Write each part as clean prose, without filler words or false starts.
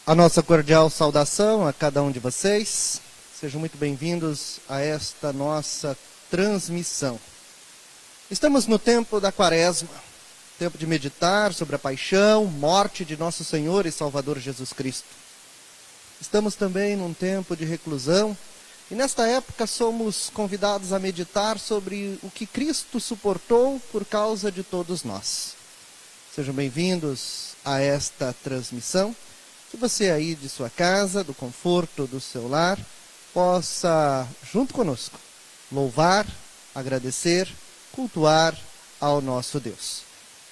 A nossa cordial saudação a cada um de vocês. Sejam muito bem-vindos a esta nossa transmissão. Estamos no tempo da Quaresma, tempo de meditar sobre a paixão, morte de nosso Senhor e Salvador Jesus Cristo. Estamos também num tempo de reclusão e nesta época somos convidados a meditar sobre o que Cristo suportou por causa de todos nós. Sejam bem-vindos a esta transmissão. Que você aí de sua casa, do conforto do seu lar, possa, junto conosco, louvar, agradecer, cultuar ao nosso Deus.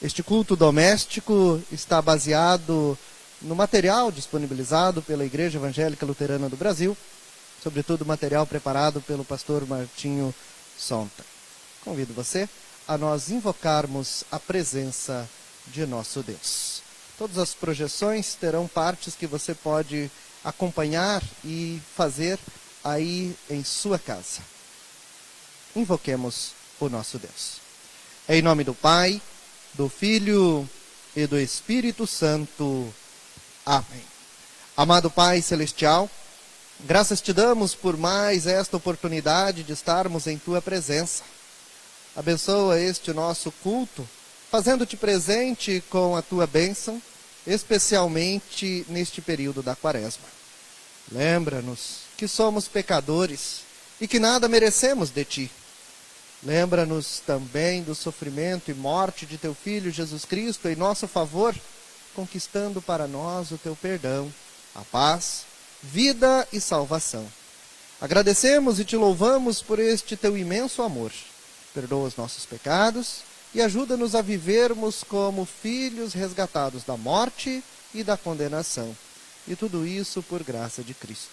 Este culto doméstico está baseado no material disponibilizado pela Igreja Evangélica Luterana do Brasil, sobretudo material preparado pelo pastor Martinho Sonta. Convido você a nós invocarmos a presença de nosso Deus. Todas as projeções terão partes que você pode acompanhar e fazer aí em sua casa. Invoquemos o nosso Deus. Em nome do Pai, do Filho e do Espírito Santo. Amém. Amado Pai Celestial, graças te damos por mais esta oportunidade de estarmos em tua presença. Abençoa este nosso culto, fazendo-te presente com a tua bênção, especialmente neste período da Quaresma. Lembra-nos que somos pecadores e que nada merecemos de ti. Lembra-nos também do sofrimento e morte de teu Filho Jesus Cristo em nosso favor, conquistando para nós o teu perdão, a paz, vida e salvação. Agradecemos e te louvamos por este teu imenso amor. Perdoa os nossos pecados e ajuda-nos a vivermos como filhos resgatados da morte e da condenação. E tudo isso por graça de Cristo.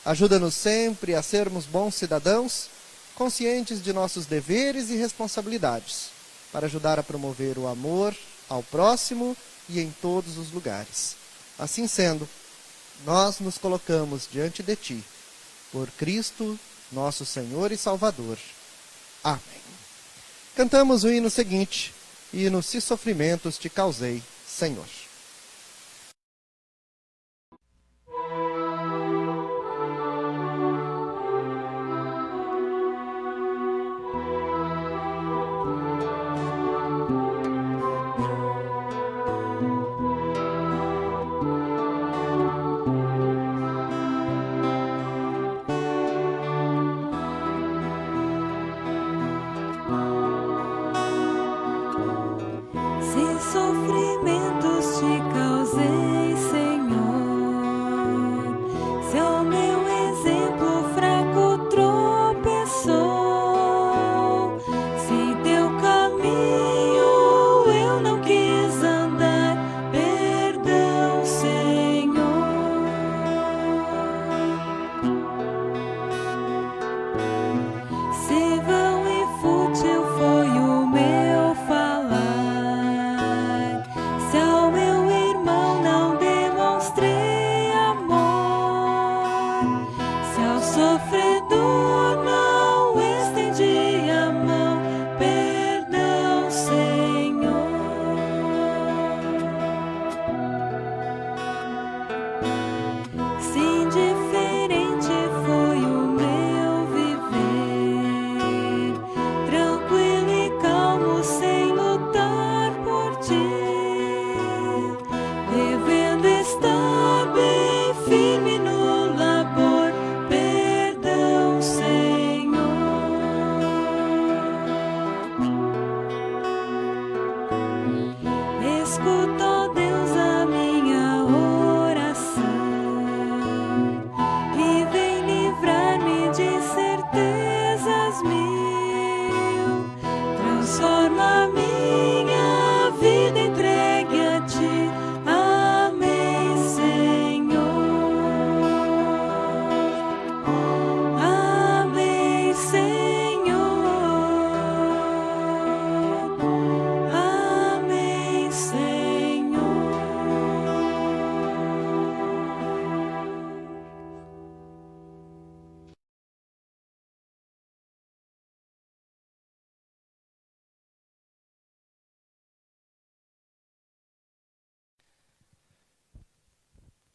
Ajuda-nos sempre a sermos bons cidadãos, conscientes de nossos deveres e responsabilidades, para ajudar a promover o amor ao próximo e em todos os lugares. Assim sendo, nós nos colocamos diante de ti, por Cristo, nosso Senhor e Salvador. Amém. Cantamos o hino seguinte, hino Se Sofrimentos Te Causei, Senhor. Se sofrimentos te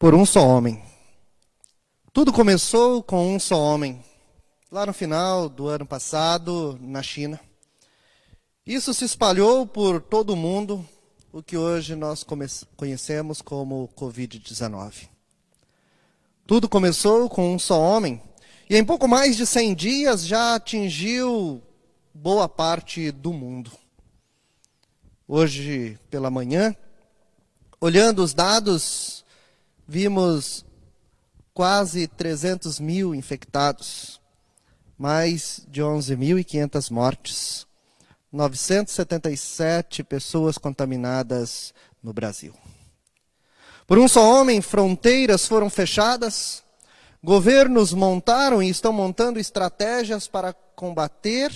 por um só homem. Tudo começou com um só homem, lá no final do ano passado, na China. Isso se espalhou por todo o mundo, o que hoje nós conhecemos como Covid-19. Tudo começou com um só homem, e em pouco mais de 100 dias já atingiu boa parte do mundo. Hoje pela manhã, olhando os dados, vimos quase 300 mil infectados, mais de 11.500 mortes, 977 pessoas contaminadas no Brasil. Por um só homem, fronteiras foram fechadas, governos montaram e estão montando estratégias para combater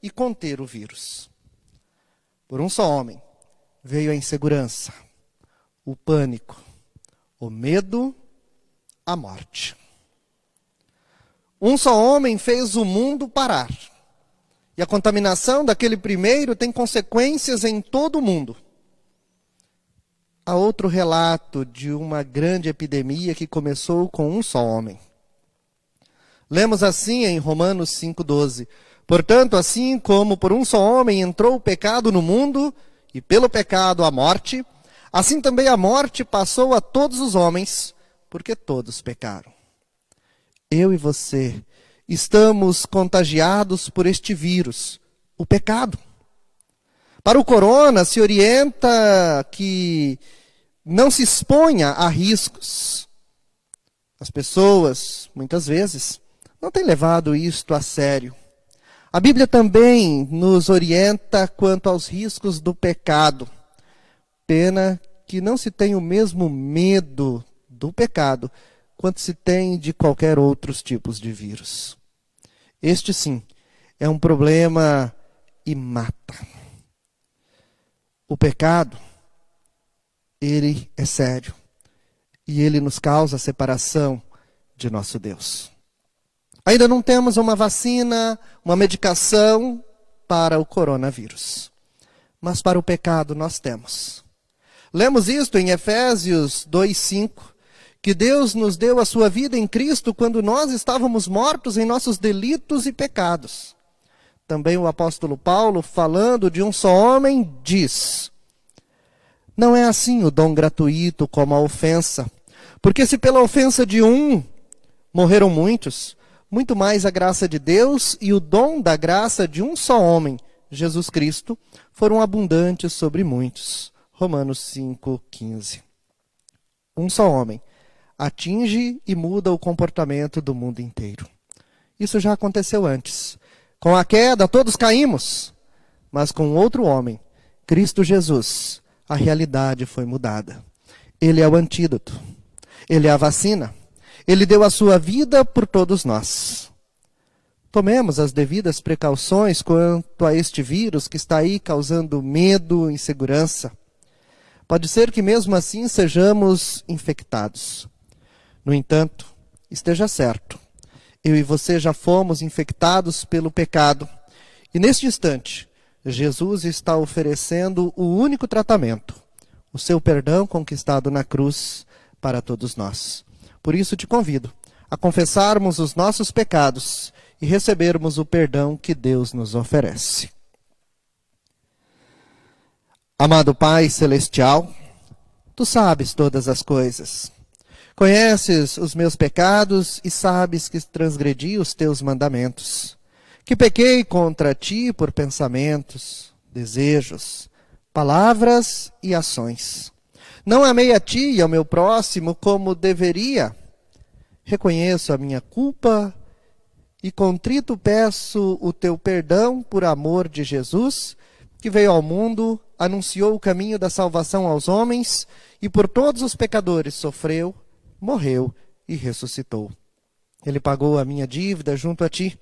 e conter o vírus. Por um só homem, veio a insegurança, o pânico, o medo, a morte. Um só homem fez o mundo parar. E a contaminação daquele primeiro tem consequências em todo o mundo. Há outro relato de uma grande epidemia que começou com um só homem. Lemos assim em Romanos 5,12. Portanto, assim como por um só homem entrou o pecado no mundo, e pelo pecado a morte, assim também a morte passou a todos os homens, porque todos pecaram. Eu e você estamos contagiados por este vírus, o pecado. Para o corona, se orienta que não se exponha a riscos. As pessoas, muitas vezes, não têm levado isto a sério. A Bíblia também nos orienta quanto aos riscos do pecado. Pena que não se tem o mesmo medo do pecado quanto se tem de qualquer outros tipos de vírus. Este sim é um problema e mata. O pecado, ele é sério e ele nos causa a separação de nosso Deus. Ainda não temos uma vacina, uma medicação para o coronavírus, mas para o pecado nós temos. Lemos isto em Efésios 2:5. Que Deus nos deu a sua vida em Cristo quando nós estávamos mortos em nossos delitos e pecados. Também o apóstolo Paulo, falando de um só homem, diz: não é assim o dom gratuito como a ofensa, porque se pela ofensa de um morreram muitos, muito mais a graça de Deus e o dom da graça de um só homem, Jesus Cristo, foram abundantes sobre muitos. Romanos 5,15. Um só homem atinge e muda o comportamento do mundo inteiro. Isso já aconteceu antes. Com a queda, todos caímos. Mas com outro homem, Cristo Jesus, a realidade foi mudada. Ele é o antídoto. Ele é a vacina. Ele deu a sua vida por todos nós. Tomemos as devidas precauções quanto a este vírus que está aí causando medo e insegurança. Pode ser que mesmo assim sejamos infectados. No entanto, esteja certo, eu e você já fomos infectados pelo pecado. E neste instante, Jesus está oferecendo o único tratamento, o seu perdão conquistado na cruz para todos nós. Por isso te convido a confessarmos os nossos pecados e recebermos o perdão que Deus nos oferece. Amado Pai Celestial, Tu sabes todas as coisas. Conheces os meus pecados e sabes que transgredi os teus mandamentos, que pequei contra ti por pensamentos, desejos, palavras e ações. Não amei a ti e ao meu próximo como deveria. Reconheço a minha culpa e contrito peço o teu perdão por amor de Jesus, que veio ao mundo, anunciou o caminho da salvação aos homens e por todos os pecadores sofreu, morreu e ressuscitou. Ele pagou a minha dívida junto a ti.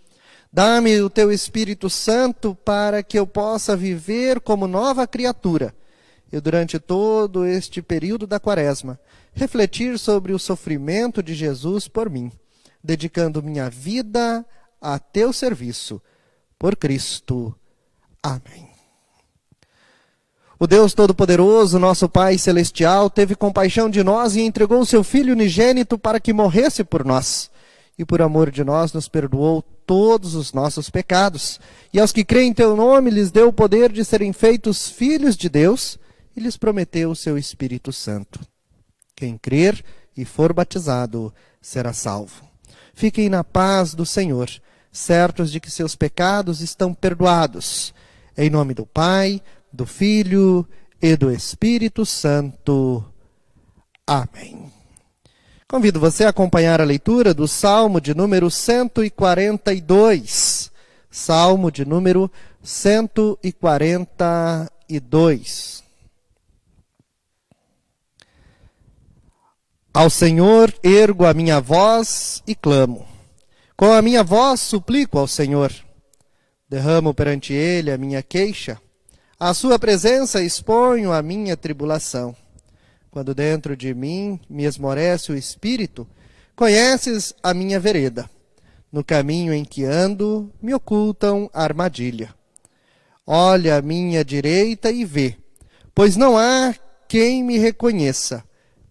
Dá-me o teu Espírito Santo para que eu possa viver como nova criatura. E durante todo este período da Quaresma, refletir sobre o sofrimento de Jesus por mim, dedicando minha vida a teu serviço. Por Cristo. Amém. O Deus Todo-Poderoso, nosso Pai Celestial, teve compaixão de nós e entregou o seu Filho unigênito para que morresse por nós. E por amor de nós nos perdoou todos os nossos pecados. E aos que creem em teu nome lhes deu o poder de serem feitos filhos de Deus e lhes prometeu o seu Espírito Santo. Quem crer e for batizado será salvo. Fiquem na paz do Senhor, certos de que seus pecados estão perdoados. Em nome do Pai, do Filho e do Espírito Santo. Amém. Convido você a acompanhar a leitura do Salmo de número 142. Salmo de número 142. Ao Senhor ergo a minha voz e clamo. Com a minha voz suplico ao Senhor. Derramo perante Ele a minha queixa. À sua presença exponho a minha tribulação. Quando dentro de mim me esmorece o espírito, conheces a minha vereda. No caminho em que ando, me ocultam armadilha. Olha à minha direita e vê, pois não há quem me reconheça,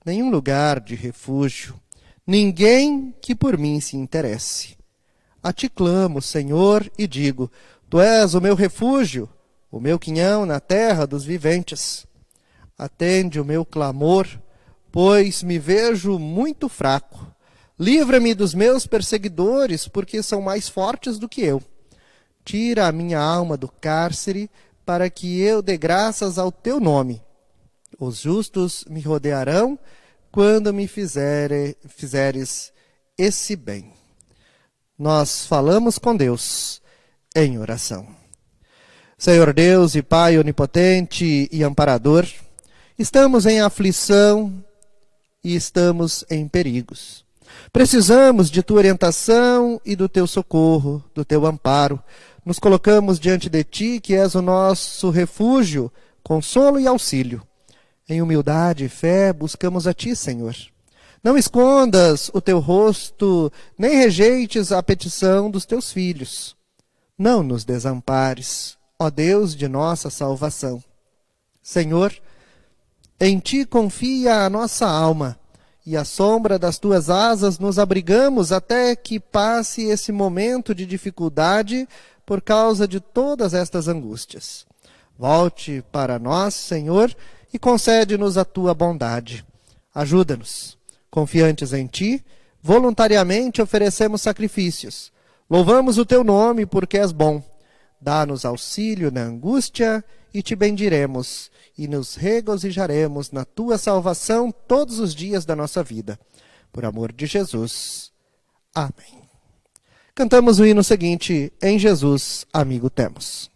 nenhum lugar de refúgio, ninguém que por mim se interesse. A ti clamo, Senhor, e digo, tu és o meu refúgio, o meu quinhão na terra dos viventes. Atende o meu clamor, pois me vejo muito fraco. Livra-me dos meus perseguidores, porque são mais fortes do que eu. Tira a minha alma do cárcere, para que eu dê graças ao teu nome. Os justos me rodearão, quando me fizeres esse bem. Nós falamos com Deus em oração. Senhor Deus e Pai onipotente e amparador, estamos em aflição e estamos em perigos. Precisamos de tua orientação e do teu socorro, do teu amparo. Nos colocamos diante de ti, que és o nosso refúgio, consolo e auxílio. Em humildade e fé buscamos a ti, Senhor. Não escondas o teu rosto, nem rejeites a petição dos teus filhos. Não nos desampares, ó Deus de nossa salvação. Senhor, em ti confia a nossa alma, e à sombra das tuas asas nos abrigamos até que passe esse momento de dificuldade por causa de todas estas angústias. Volte para nós, Senhor, e concede-nos a tua bondade. Ajuda-nos. Confiantes em ti, voluntariamente oferecemos sacrifícios. Louvamos o teu nome porque és bom. Dá-nos auxílio na angústia e te bendiremos, e nos regozijaremos na tua salvação todos os dias da nossa vida. Por amor de Jesus. Amém. Cantamos o hino seguinte, Em Jesus, amigo temos.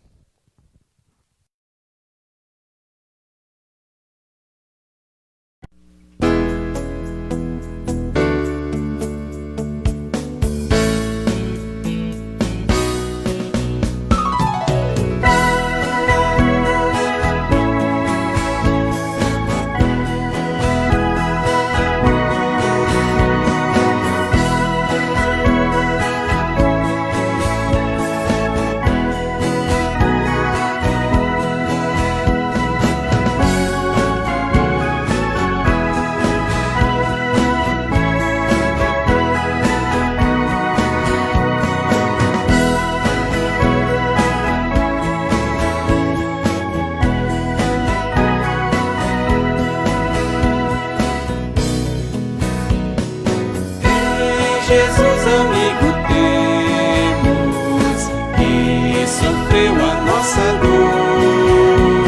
Jesus, amigo temos, que sofreu a nossa dor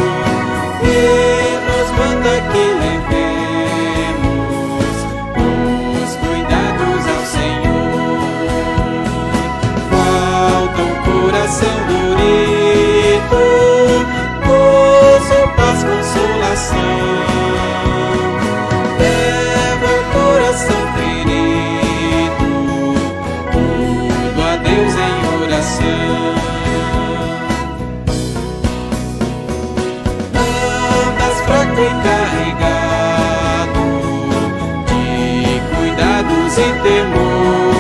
e nos manda que levemos os cuidados ao Senhor. Falta um coração durito, gozo, paz, consolação. Leva o coração ferido, tudo a Deus em oração. Andas fraco e carregado de cuidados e temor,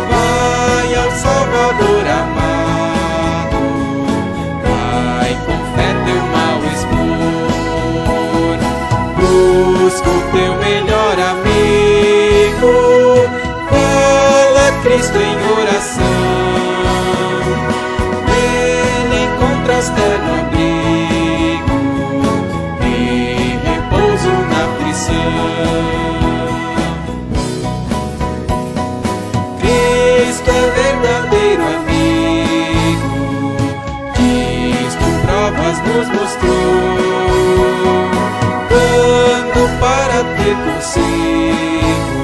vai ao Salvador amado, vai com fé teu mal busco teu melhor amigo. Fala, Cristo, em oração. Nele encontras terno abrigo e repouso na aflição. Cristo é verdadeiro amigo, disto provas nos mostrou. Quando para ter consigo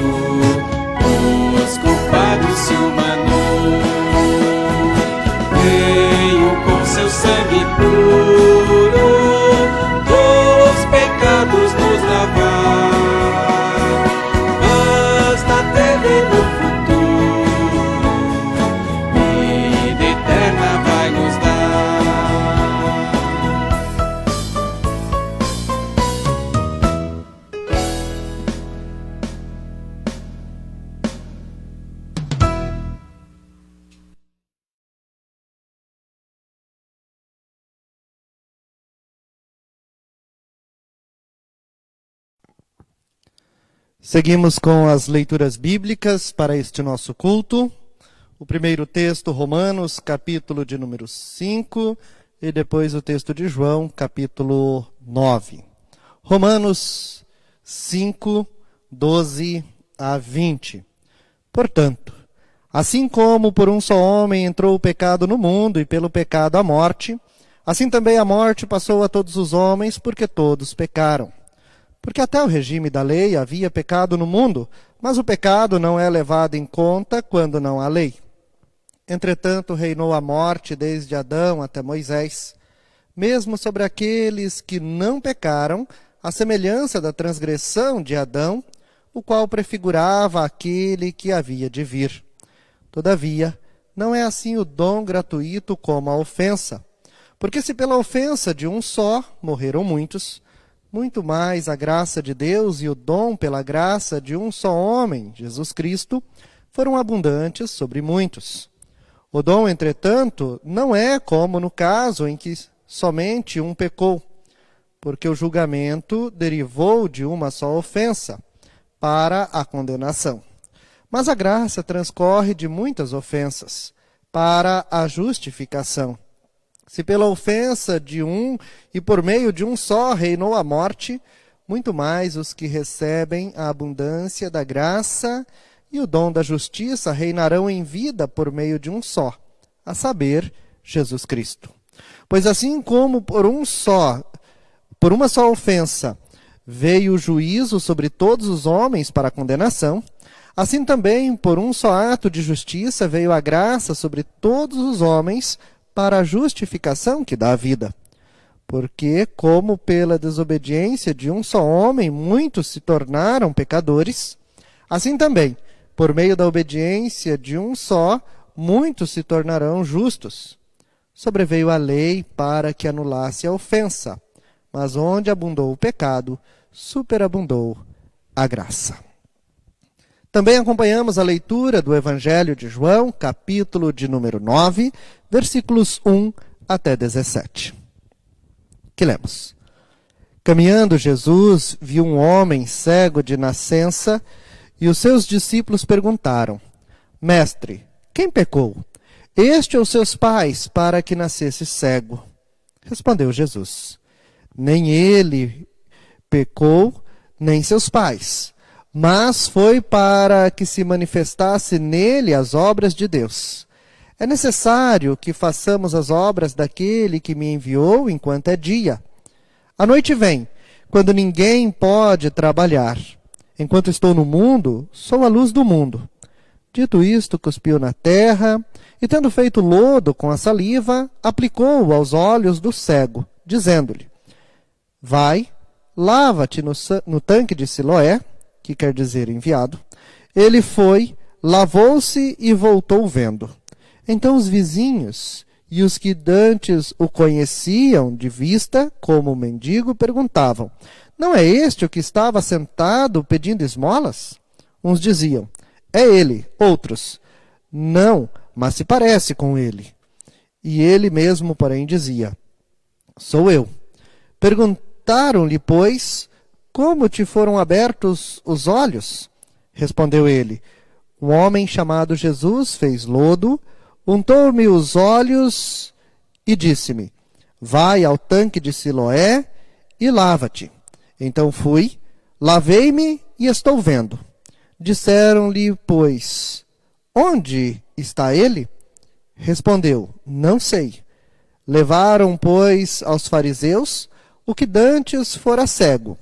os culpados se humanou, veio com seu sangue puro dos pecados nos lavar. Mas na terra e no futuro vida eterna vai nos dar. Seguimos com as leituras bíblicas para este nosso culto. O primeiro texto, Romanos, capítulo de número 5, e depois o texto de João, capítulo 9. Romanos 5, 12 a 20. Portanto, assim como por um só homem entrou o pecado no mundo, e pelo pecado a morte, assim também a morte passou a todos os homens, porque todos pecaram. Porque até o regime da lei havia pecado no mundo, mas o pecado não é levado em conta quando não há lei. Entretanto, reinou a morte desde Adão até Moisés, mesmo sobre aqueles que não pecaram, à semelhança da transgressão de Adão, o qual prefigurava aquele que havia de vir. Todavia, não é assim o dom gratuito como a ofensa. Porque se pela ofensa de um só morreram muitos, muito mais a graça de Deus e o dom pela graça de um só homem, Jesus Cristo, foram abundantes sobre muitos. O dom, entretanto, não é como no caso em que somente um pecou, porque o julgamento derivou de uma só ofensa, para a condenação. Mas a graça transcorre de muitas ofensas, para a justificação. Se pela ofensa de um e por meio de um só reinou a morte, muito mais os que recebem a abundância da graça e o dom da justiça reinarão em vida por meio de um só, a saber, Jesus Cristo. Pois assim como por uma só ofensa veio o juízo sobre todos os homens para a condenação, assim também por um só ato de justiça veio a graça sobre todos os homens para a justificação que dá a vida. Porque, como pela desobediência de um só homem muitos se tornaram pecadores, assim também, por meio da obediência de um só, muitos se tornarão justos. Sobreveio a lei para que anulasse a ofensa, mas onde abundou o pecado, superabundou a graça. Também acompanhamos a leitura do Evangelho de João, capítulo de número 9, versículos 1 até 17. Que lemos. Caminhando Jesus, viu um homem cego de nascença, e os seus discípulos perguntaram: Mestre, quem pecou? Este ou seus pais, para que nascesse cego? Respondeu Jesus: Nem ele pecou, nem seus pais, mas foi para que se manifestasse nele as obras de Deus. É necessário que façamos as obras daquele que me enviou enquanto é dia. A noite vem, quando ninguém pode trabalhar. Enquanto estou no mundo, sou a luz do mundo. Dito isto, cuspiu na terra, e tendo feito lodo com a saliva, aplicou-o aos olhos do cego, dizendo-lhe: Vai, lava-te no tanque de Siloé, que quer dizer enviado. Ele foi, lavou-se e voltou vendo. Então os vizinhos e os que dantes o conheciam de vista, como mendigo, perguntavam: Não é este o que estava sentado pedindo esmolas? Uns diziam: É ele. Outros: Não, mas se parece com ele. E ele mesmo, porém, dizia: Sou eu. Perguntaram-lhe, pois, como te foram abertos os olhos? Respondeu ele: um homem chamado Jesus fez lodo, untou-me os olhos e disse-me: vai ao tanque de Siloé e lava-te. Então fui, lavei-me e estou vendo. Disseram-lhe, pois, onde está ele? Respondeu: não sei. Levaram, pois, aos fariseus o que dantes fora cego.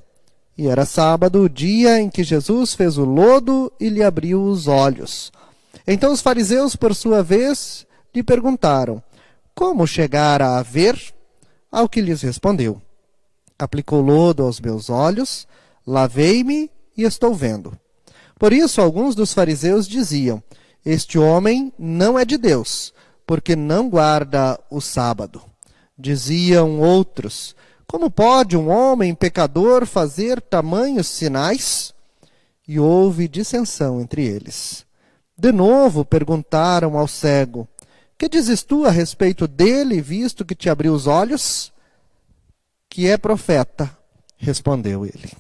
E era sábado, o dia em que Jesus fez o lodo e lhe abriu os olhos. Então os fariseus, por sua vez, lhe perguntaram: como chegara a ver? Ao que lhes respondeu: aplicou lodo aos meus olhos, lavei-me e estou vendo. Por isso alguns dos fariseus diziam: este homem não é de Deus, porque não guarda o sábado. Diziam outros: como pode um homem pecador fazer tamanhos sinais? E houve dissensão entre eles. De novo perguntaram ao cego: que dizes tu a respeito dele, visto que te abriu os olhos? Que é profeta, respondeu ele.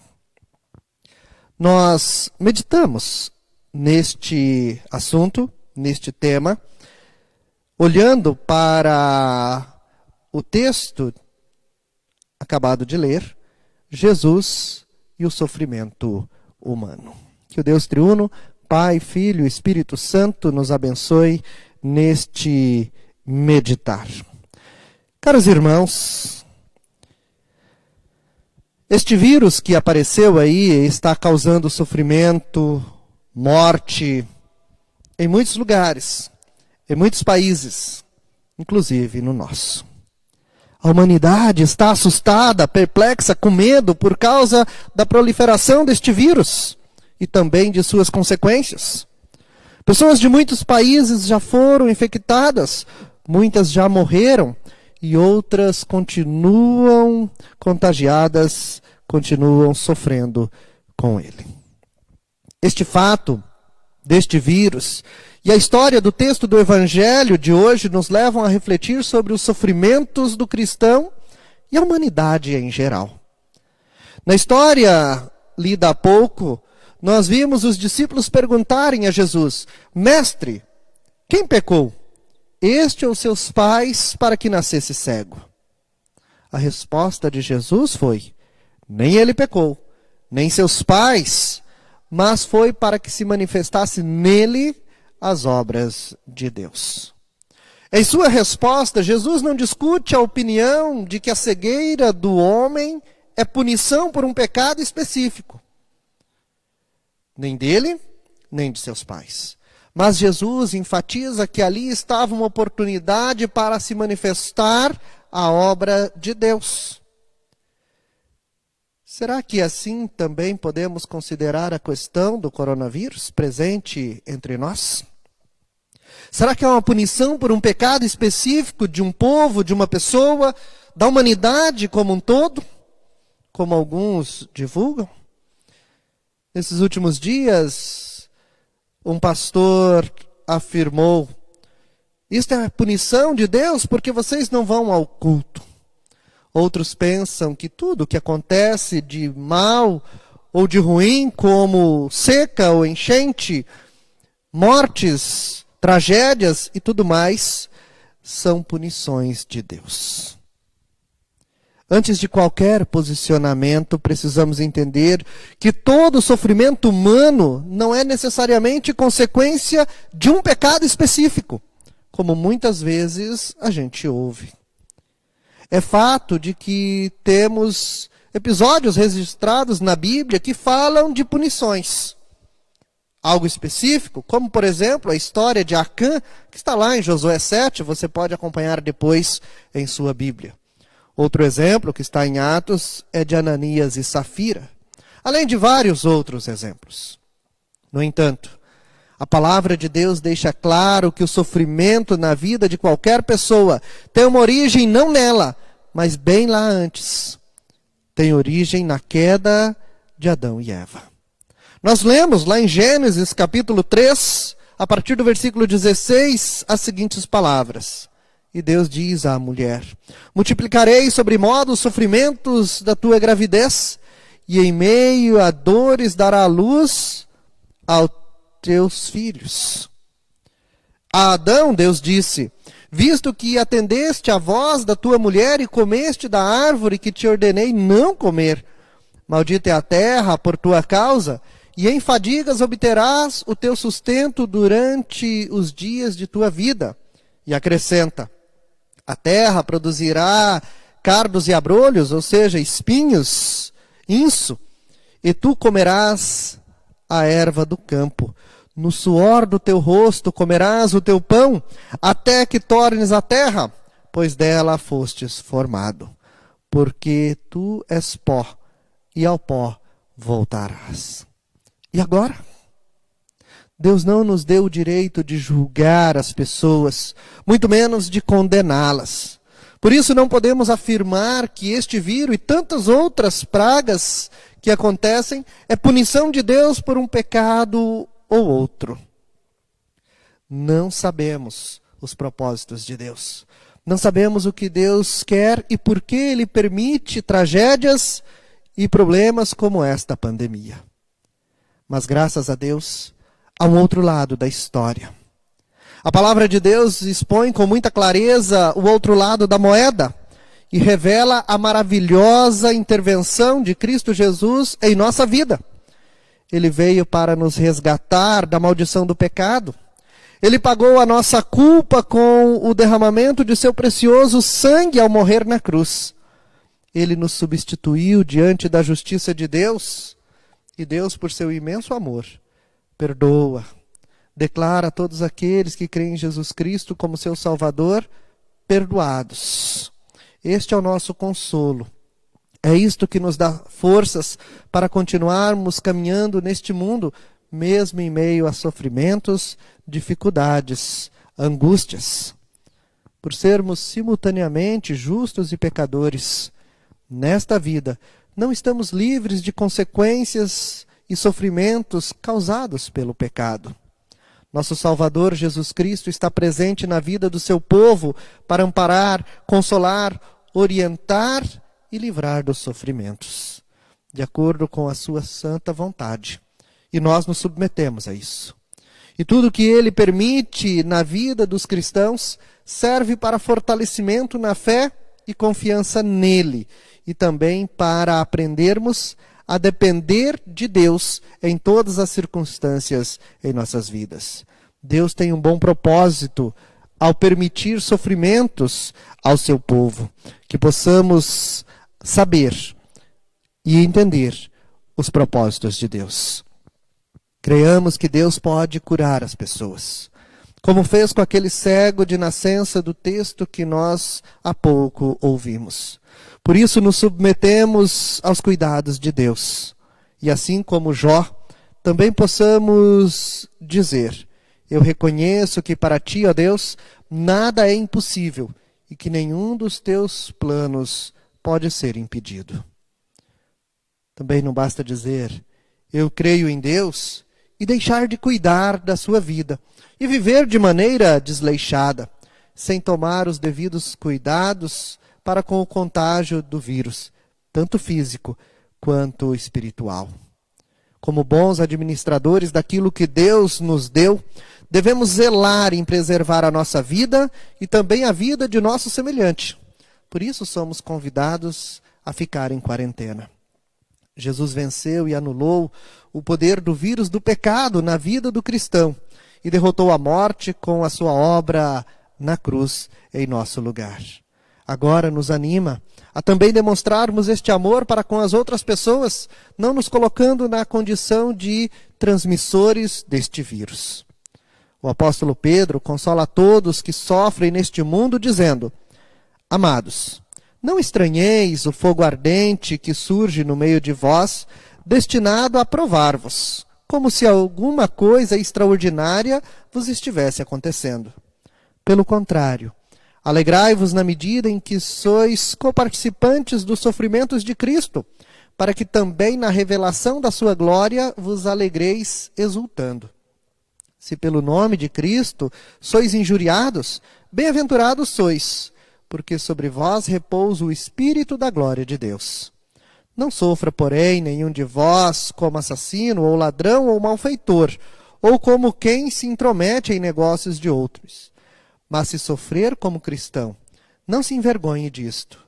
Nós meditamos neste assunto, neste tema, olhando para o texto acabado de ler, Jesus e o sofrimento humano. Que o Deus triuno, Pai, Filho e Espírito Santo nos abençoe neste meditar. Caros irmãos, este vírus que apareceu aí está causando sofrimento, morte em muitos lugares, em muitos países, inclusive no nosso. A humanidade está assustada, perplexa, com medo por causa da proliferação deste vírus e também de suas consequências. Pessoas de muitos países já foram infectadas, muitas já morreram e outras continuam contagiadas, continuam sofrendo com ele. Este fato deste vírus e a história do texto do Evangelho de hoje nos levam a refletir sobre os sofrimentos do cristão e a humanidade em geral. Na história lida há pouco, nós vimos os discípulos perguntarem a Jesus: mestre, quem pecou? Este ou seus pais para que nascesse cego? A resposta de Jesus foi: nem ele pecou, nem seus pais, mas foi para que se manifestasse nele as obras de Deus. Em sua resposta, Jesus não discute a opinião de que a cegueira do homem é punição por um pecado específico. Nem dele, nem de seus pais. Mas Jesus enfatiza que ali estava uma oportunidade para se manifestar a obra de Deus. Será que assim também podemos considerar a questão do coronavírus presente entre nós? Será que é uma punição por um pecado específico de um povo, de uma pessoa, da humanidade como um todo, como alguns divulgam? Nesses últimos dias, um pastor afirmou: isto é punição de Deus porque vocês não vão ao culto. Outros pensam que tudo que acontece de mal ou de ruim, como seca ou enchente, mortes, tragédias e tudo mais, são punições de Deus. Antes de qualquer posicionamento, precisamos entender que todo sofrimento humano não é necessariamente consequência de um pecado específico, como muitas vezes a gente ouve. É fato de que temos episódios registrados na Bíblia que falam de punições. Algo específico, como por exemplo a história de Acã, que está lá em Josué 7, você pode acompanhar depois em sua Bíblia. Outro exemplo que está em Atos é de Ananias e Safira, além de vários outros exemplos. No entanto, a palavra de Deus deixa claro que o sofrimento na vida de qualquer pessoa tem uma origem não nela, mas bem lá antes. Tem origem na queda de Adão e Eva. Nós lemos lá em Gênesis capítulo 3, a partir do versículo 16, as seguintes palavras. E Deus diz à mulher: multiplicarei sobremodo os sofrimentos da tua gravidez, e em meio a dores dará luz aos teus filhos. A Adão, Deus disse: visto que atendeste à voz da tua mulher e comeste da árvore que te ordenei não comer, maldita é a terra por tua causa, e em fadigas obterás o teu sustento durante os dias de tua vida. E acrescenta: a terra produzirá cardos e abrolhos, ou seja, espinhos, inso, e tu comerás a erva do campo. No suor do teu rosto comerás o teu pão, até que tornes a terra, pois dela fostes formado. Porque tu és pó, e ao pó voltarás. E agora? Deus não nos deu o direito de julgar as pessoas, muito menos de condená-las. Por isso não podemos afirmar que este vírus e tantas outras pragas que acontecem é punição de Deus por um pecado ou outro. Não sabemos os propósitos de Deus. Não sabemos o que Deus quer e por que Ele permite tragédias e problemas como esta pandemia. Mas graças a Deus, há um outro lado da história. A palavra de Deus expõe com muita clareza o outro lado da moeda e revela a maravilhosa intervenção de Cristo Jesus em nossa vida. Ele veio para nos resgatar da maldição do pecado. Ele pagou a nossa culpa com o derramamento de seu precioso sangue ao morrer na cruz. Ele nos substituiu diante da justiça de Deus. E Deus, por seu imenso amor, perdoa, declara a todos aqueles que creem em Jesus Cristo como seu Salvador, perdoados. Este é o nosso consolo. É isto que nos dá forças para continuarmos caminhando neste mundo, mesmo em meio a sofrimentos, dificuldades, angústias. Por sermos simultaneamente justos e pecadores, nesta vida, não estamos livres de consequências e sofrimentos causados pelo pecado. Nosso Salvador Jesus Cristo está presente na vida do seu povo para amparar, consolar, orientar e livrar dos sofrimentos, de acordo com a sua santa vontade. E nós nos submetemos a isso. E tudo que Ele permite na vida dos cristãos serve para fortalecimento na fé e confiança nele, e também para aprendermos a depender de Deus em todas as circunstâncias em nossas vidas. Deus tem um bom propósito ao permitir sofrimentos ao seu povo, que possamos saber e entender os propósitos de Deus. Creiamos que Deus pode curar as pessoas, como fez com aquele cego de nascença do texto que nós há pouco ouvimos. Por isso nos submetemos aos cuidados de Deus. E assim como Jó, também possamos dizer: eu reconheço que para ti, ó Deus, nada é impossível e que nenhum dos teus planos pode ser impedido. Também não basta dizer: eu creio em Deus, e deixar de cuidar da sua vida e viver de maneira desleixada, sem tomar os devidos cuidados para com o contágio do vírus, tanto físico quanto espiritual. Como bons administradores daquilo que Deus nos deu, devemos zelar em preservar a nossa vida e também a vida de nosso semelhante. Por isso somos convidados a ficar em quarentena. Jesus venceu e anulou o poder do vírus do pecado na vida do cristão e derrotou a morte com a sua obra na cruz em nosso lugar. Agora nos anima a também demonstrarmos este amor para com as outras pessoas, não nos colocando na condição de transmissores deste vírus. O apóstolo Pedro consola todos que sofrem neste mundo, dizendo: amados, não estranheis o fogo ardente que surge no meio de vós, destinado a provar-vos, como se alguma coisa extraordinária vos estivesse acontecendo. Pelo contrário, alegrai-vos na medida em que sois coparticipantes dos sofrimentos de Cristo, para que também na revelação da sua glória vos alegreis exultando. Se pelo nome de Cristo sois injuriados, bem-aventurados sois, porque sobre vós repousa o Espírito da glória de Deus. Não sofra, porém, nenhum de vós como assassino, ou ladrão, ou malfeitor, ou como quem se intromete em negócios de outros. Mas se sofrer como cristão, não se envergonhe disto.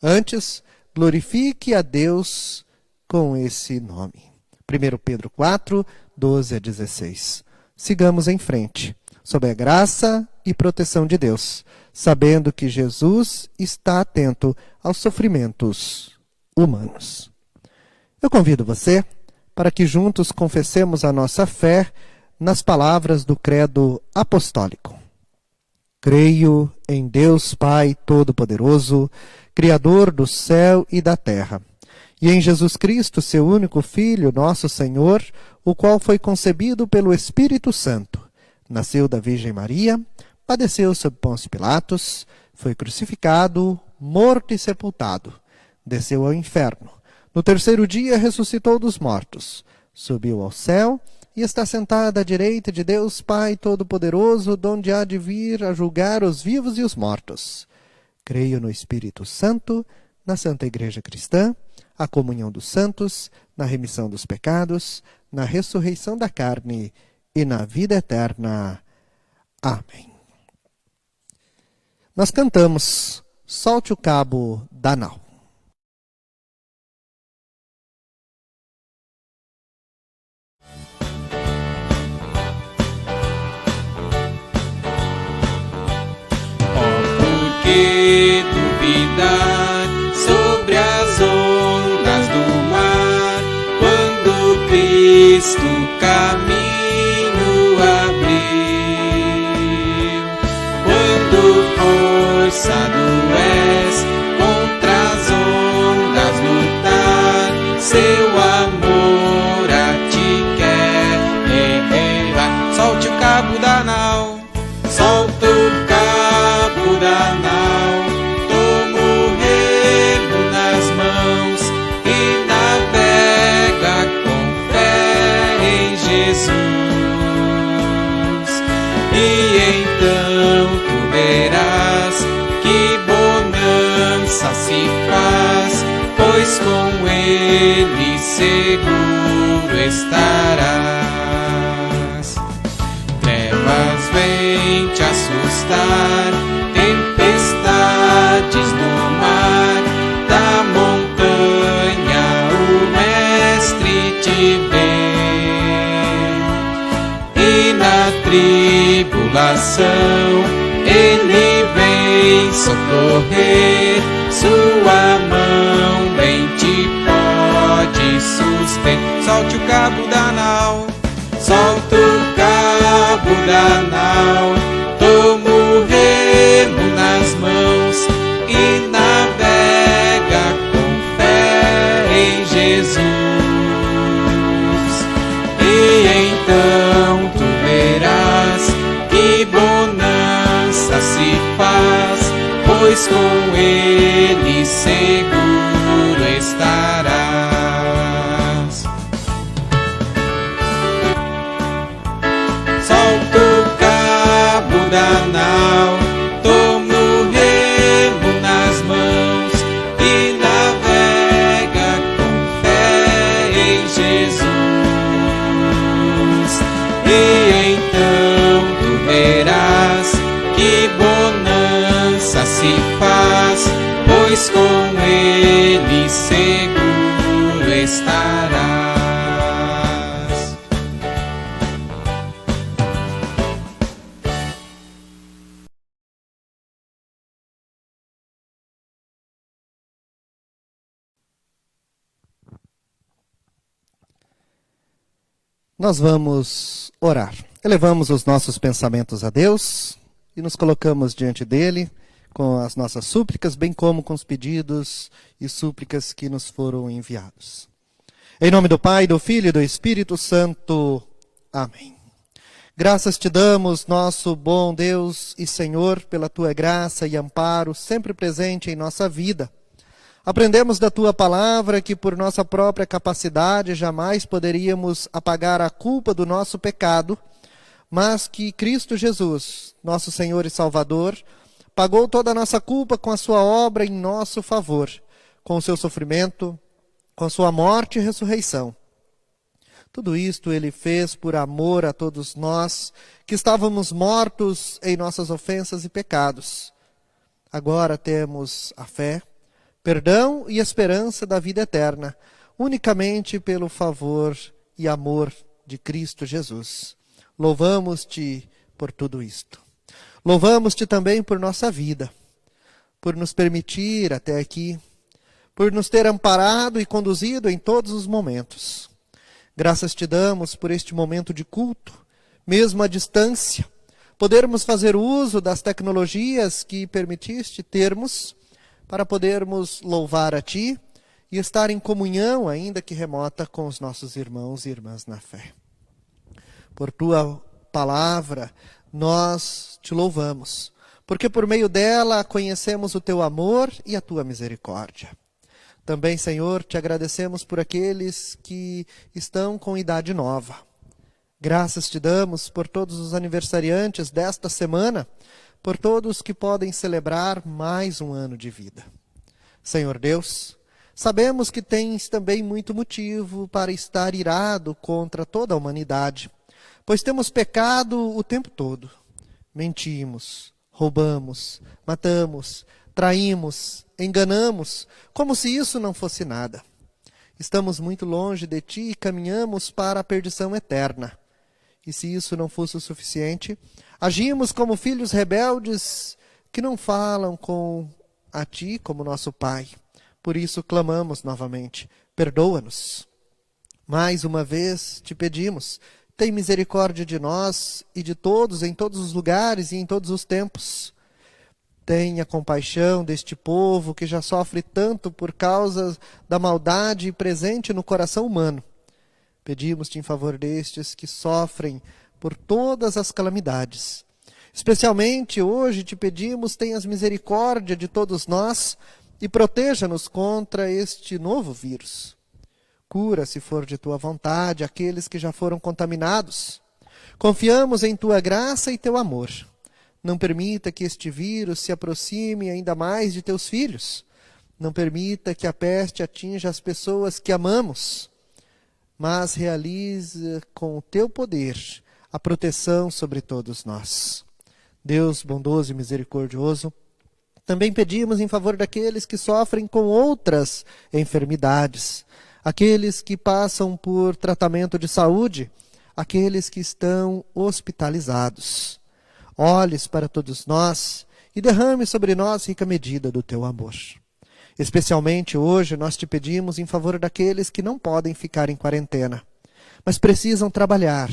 Antes, glorifique a Deus com esse nome. 1 Pedro 4, 12 a 16. Sigamos em frente, sob a graça e proteção de Deus, sabendo que Jesus está atento aos sofrimentos humanos. Eu convido você para que juntos confessemos a nossa fé nas palavras do credo apostólico. Creio em Deus Pai Todo-Poderoso, Criador do céu e da terra, e em Jesus Cristo, seu único Filho, nosso Senhor, o qual foi concebido pelo Espírito Santo, nasceu da Virgem Maria, padeceu sob Pôncio Pilatos, foi crucificado, morto e sepultado, desceu ao inferno. No terceiro dia ressuscitou dos mortos, subiu ao céu e está sentado à direita de Deus Pai Todo-Poderoso, donde há de vir a julgar os vivos e os mortos. Creio no Espírito Santo, na Santa Igreja Cristã, a comunhão dos santos, na remissão dos pecados, na ressurreição da carne e na vida eterna. Amém. Nós cantamos Solte o Cabo da Nau. Que duvidar sobre as ondas do mar, quando Cristo caminho abriu, quando forçado és contra as ondas lutar, seu amor a ti quer elevar. Solte o cabo da nau, solta o cabo da nau, toma o remo nas mãos e navega com fé em Jesus. E então tu verás que bonança se faz, pois com ele seguro estarás. Trevas vêm te assustar, tempestades no mar, da montanha o mestre te vê, e na tribulação ele vem socorrer, sua mão bem te pode suster. Solte o cabo da nau, solta o cabo da nau, toma o remo nas mãos e navega com fé em Jesus. E então tu verás que bonança se faz, pois com ele seguro estarás. Solta o cabo da nau, toma o remo nas mãos e navega com fé em Jesus. E então tu verás que bonança se faz, pois com ele seguro estarás. Nós vamos orar. Elevamos os nossos pensamentos a Deus e nos colocamos diante dele com as nossas súplicas, bem como com os pedidos e súplicas que nos foram enviados. Em nome do Pai, do Filho e do Espírito Santo. Amém. Graças te damos, nosso bom Deus e Senhor, pela tua graça e amparo sempre presente em nossa vida. Aprendemos da tua palavra que por nossa própria capacidade jamais poderíamos apagar a culpa do nosso pecado, mas que Cristo Jesus, nosso Senhor e Salvador, pagou toda a nossa culpa com a sua obra em nosso favor, com o seu sofrimento, com a sua morte e ressurreição. Tudo isto ele fez por amor a todos nós, que estávamos mortos em nossas ofensas e pecados. Agora temos a fé, perdão e esperança da vida eterna, unicamente pelo favor e amor de Cristo Jesus. Louvamos-te por tudo isto. Louvamos-te também por nossa vida, por nos permitir até aqui, por nos ter amparado e conduzido em todos os momentos. Graças te damos por este momento de culto, mesmo à distância, podermos fazer uso das tecnologias que permitiste termos para podermos louvar a ti e estar em comunhão, ainda que remota, com os nossos irmãos e irmãs na fé. Por tua palavra, nós te louvamos, porque por meio dela conhecemos o teu amor e a tua misericórdia. Também, Senhor, te agradecemos por aqueles que estão com idade nova. Graças te damos por todos os aniversariantes desta semana, por todos que podem celebrar mais um ano de vida. Senhor Deus, sabemos que tens também muito motivo para estar irado contra toda a humanidade, pois temos pecado o tempo todo. Mentimos, roubamos, matamos, traímos, enganamos, como se isso não fosse nada. Estamos muito longe de ti e caminhamos para a perdição eterna. E se isso não fosse o suficiente, agimos como filhos rebeldes que não falam com a ti como nosso Pai. Por isso clamamos novamente, perdoa-nos. Mais uma vez te pedimos, tem misericórdia de nós e de todos, em todos os lugares e em todos os tempos. Tenha compaixão deste povo que já sofre tanto por causa da maldade presente no coração humano. Pedimos-te em favor destes que sofrem por todas as calamidades. Especialmente hoje te pedimos, tenhas misericórdia de todos nós e proteja-nos contra este novo vírus. Cura, se for de tua vontade, aqueles que já foram contaminados. Confiamos em tua graça e teu amor. Não permita que este vírus se aproxime ainda mais de teus filhos. Não permita que a peste atinja as pessoas que amamos. Mas realize com o teu poder a proteção sobre todos nós. Deus bondoso e misericordioso, também pedimos em favor daqueles que sofrem com outras enfermidades, aqueles que passam por tratamento de saúde, aqueles que estão hospitalizados. Olhes para todos nós e derrame sobre nós rica medida do teu amor. Especialmente hoje nós te pedimos em favor daqueles que não podem ficar em quarentena, mas precisam trabalhar,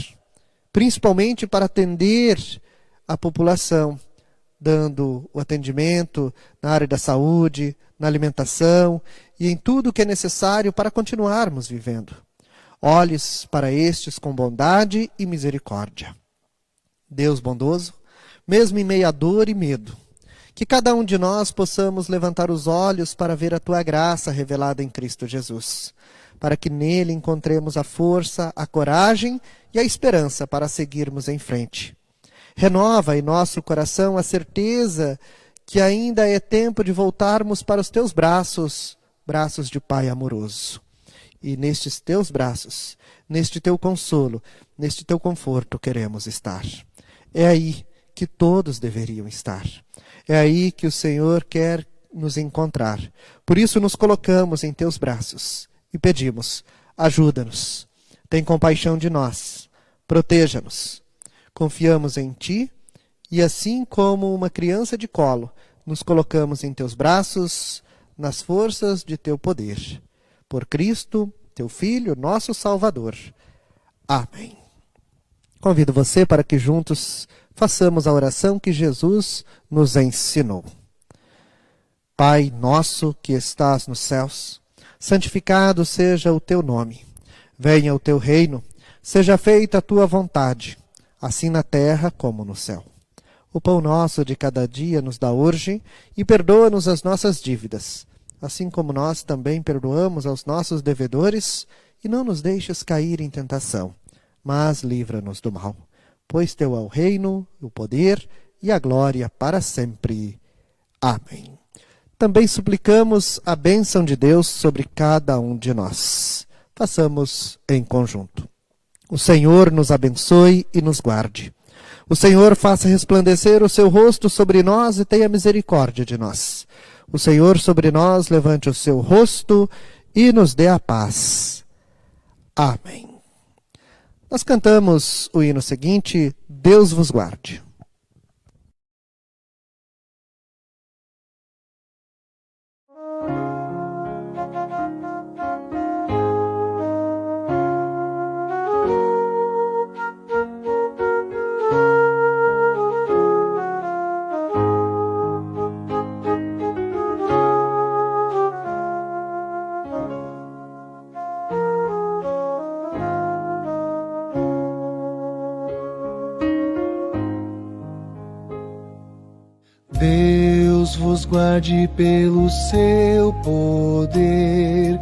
principalmente para atender a população, dando o atendimento na área da saúde, na alimentação e em tudo o que é necessário para continuarmos vivendo. Olhes para estes com bondade e misericórdia. Deus bondoso, mesmo em meio a dor e medo, que cada um de nós possamos levantar os olhos para ver a tua graça revelada em Cristo Jesus, para que nele encontremos a força, a coragem e a esperança para seguirmos em frente. Renova em nosso coração a certeza que ainda é tempo de voltarmos para os teus braços, braços de Pai amoroso. E nestes teus braços, neste teu consolo, neste teu conforto queremos estar. É aí que todos deveriam estar. É aí que o Senhor quer nos encontrar. Por isso nos colocamos em teus braços e pedimos, ajuda-nos, tem compaixão de nós, proteja-nos. Confiamos em ti e assim como uma criança de colo, nos colocamos em teus braços, nas forças de teu poder. Por Cristo, teu Filho, nosso Salvador. Amém. Convido você para que juntos façamos a oração que Jesus nos ensinou. Pai nosso que estás nos céus, santificado seja o teu nome. Venha o teu reino, seja feita a tua vontade, assim na terra como no céu. O pão nosso de cada dia nos dá hoje e perdoa-nos as nossas dívidas, assim como nós também perdoamos aos nossos devedores, e não nos deixes cair em tentação, mas livra-nos do mal. Pois teu é o reino, o poder e a glória para sempre. Amém. também suplicamos a bênção de Deus sobre cada um de nós. Façamos em conjunto. O Senhor nos abençoe e nos guarde. O Senhor faça resplandecer o seu rosto sobre nós e tenha misericórdia de nós. O Senhor sobre nós levante o seu rosto e nos dê a paz. Amém. Nós cantamos o hino seguinte, Deus vos guarde. Deus vos guarde pelo seu poder,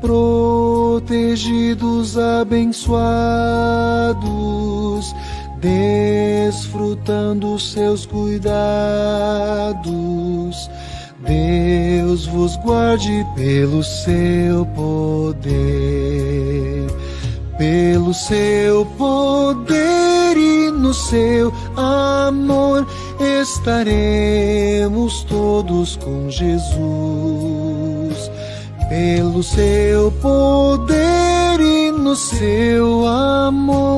protegidos, abençoados, desfrutando seus cuidados. Deus vos guarde pelo seu poder, pelo seu poder e no seu amor estaremos todos com Jesus. Pelo seu poder e no seu amor,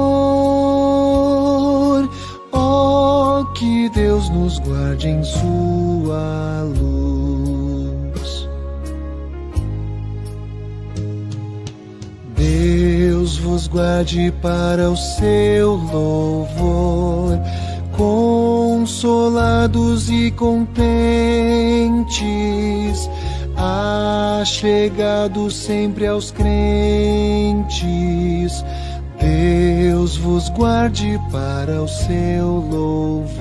ó, que Deus nos guarde em sua luz. Deus vos guarde para o seu louvor, consolados e contentes, achegados sempre aos crentes. Deus vos guarde para o seu louvor,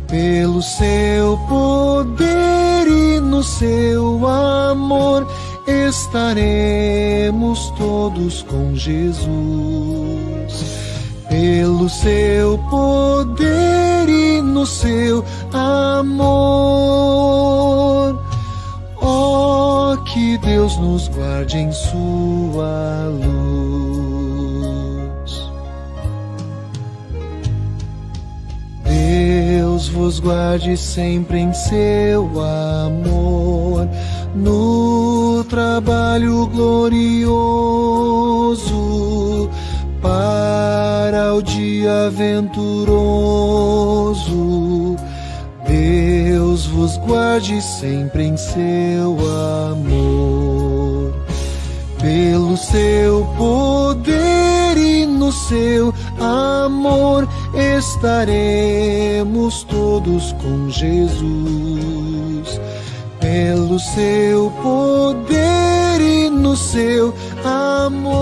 pelo seu poder e no seu amor estaremos todos com Jesus. Pelo seu poder e no seu amor, ó, que Deus nos guarde em sua luz. Deus vos guarde sempre em seu amor, no trabalho glorioso, para o dia venturoso. Deus vos guarde sempre em seu amor, pelo seu poder e no seu amor estaremos todos com Jesus. Pelo seu poder e no seu amor,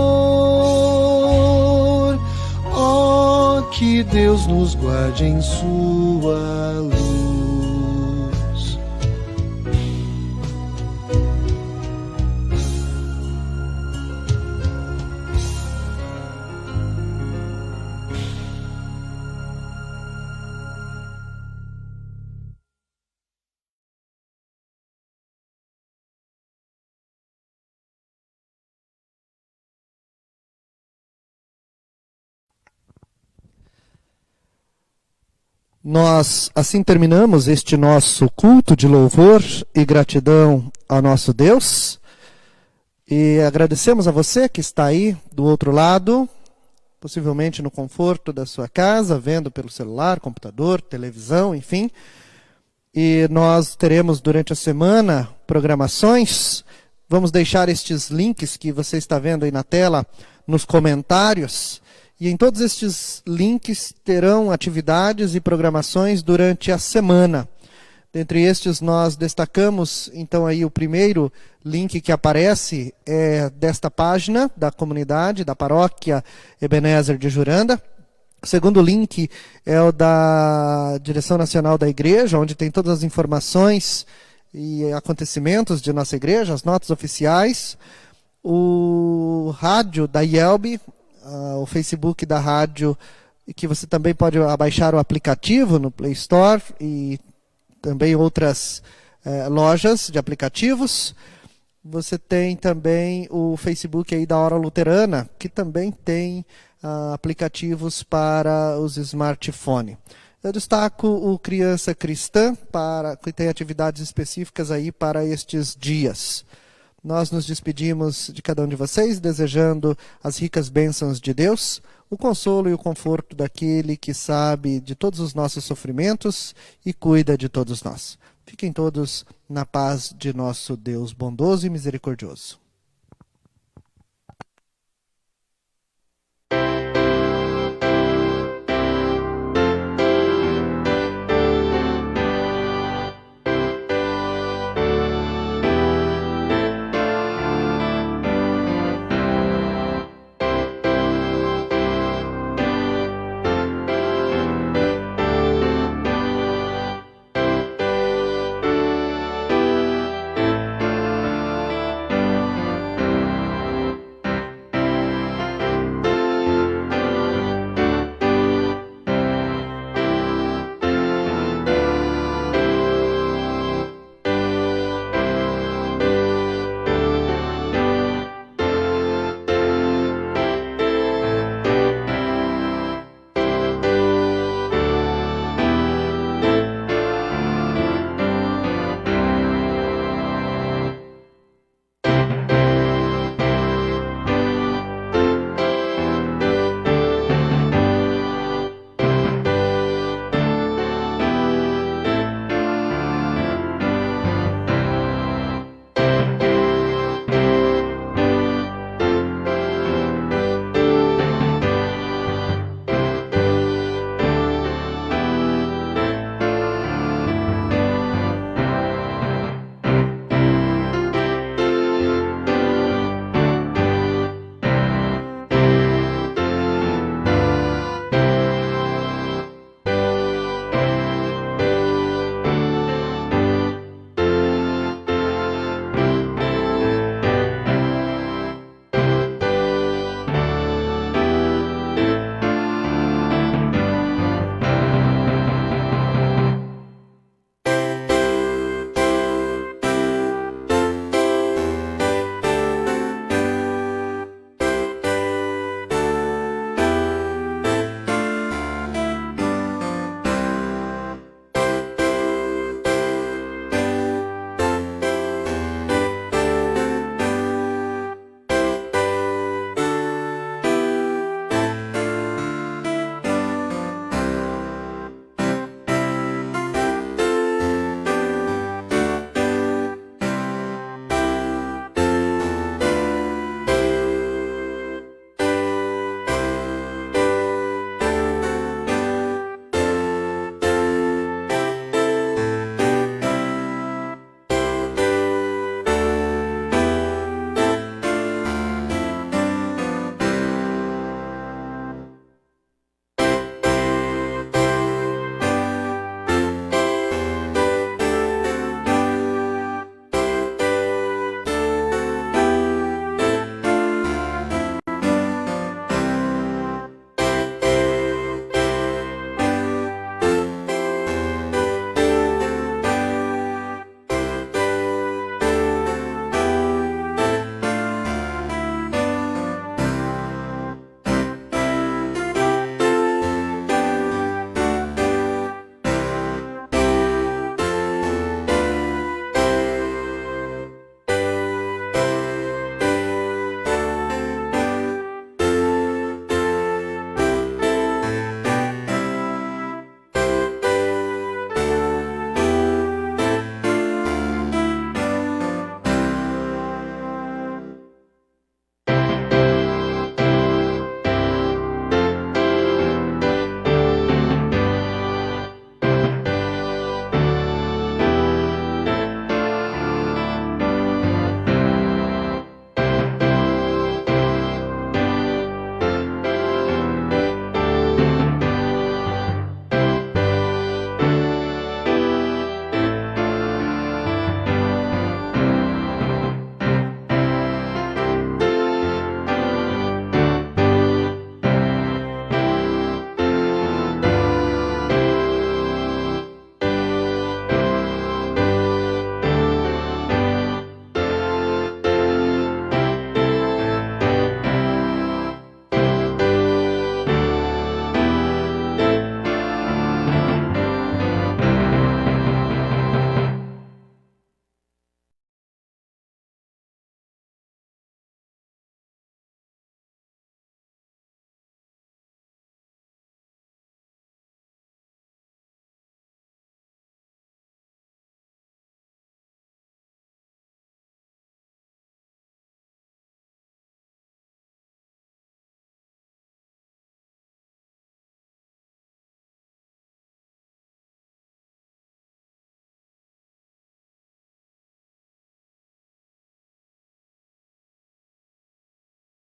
ó, que Deus nos guarde em sua luz. Nós assim terminamos este nosso culto de louvor e gratidão ao nosso Deus. E agradecemos a você que está aí do outro lado, possivelmente no conforto da sua casa, vendo pelo celular, computador, televisão, enfim. E nós teremos durante a semana programações. Vamos deixar estes links que você está vendo aí na tela nos comentários. E em todos estes links terão atividades e programações durante a semana. Dentre estes nós destacamos, então, aí o primeiro link que aparece é desta página da comunidade, da paróquia Ebenezer de Juranda. O segundo link é o da Direção Nacional da Igreja, onde tem todas as informações e acontecimentos de nossa igreja, as notas oficiais. O rádio da IELB, o Facebook da rádio, que você também pode baixar o aplicativo no Play Store e também outras lojas de aplicativos. Você tem também o Facebook aí da Hora Luterana, que também tem aplicativos para os smartphones. Eu destaco o Criança Cristã, que tem atividades específicas aí para estes dias. Nós nos despedimos de cada um de vocês, desejando as ricas bênçãos de Deus, o consolo e o conforto daquele que sabe de todos os nossos sofrimentos e cuida de todos nós. Fiquem todos na paz de nosso Deus bondoso e misericordioso.